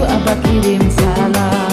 bidu abah kirim salam.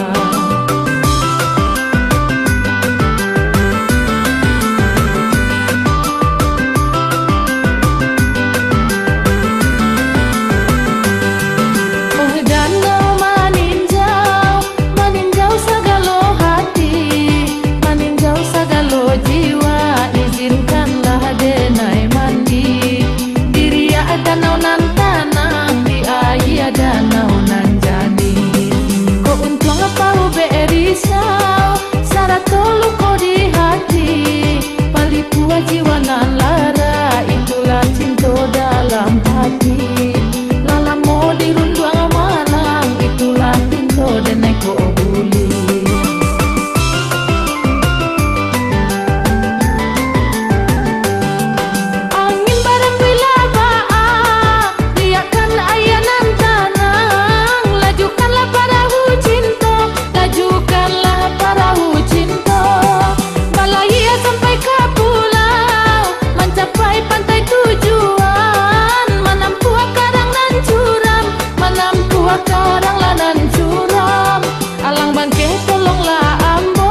Jiwa nan lara itulah cinta dalam hati. Lala mau dirunduang malang itulah cinta dan neko buli. Angin barang bila baa riakan ayanan tanang. Lajukanlah perahu cinta, lajukanlah perahu cinta. Balaya sampai ke mencapai pantai tujuan, menampu karang nan curam, menampu karang lanan curam. Alang bangke tolonglah ambo,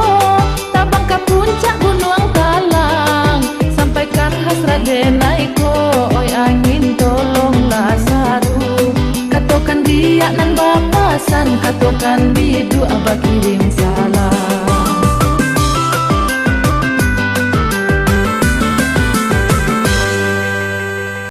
tabang ke puncak gunung Talang, sampaikan hasrat denaiko, oi angin tolonglah saru. Katokan dia nan bapasan, katokan bidu abah kirim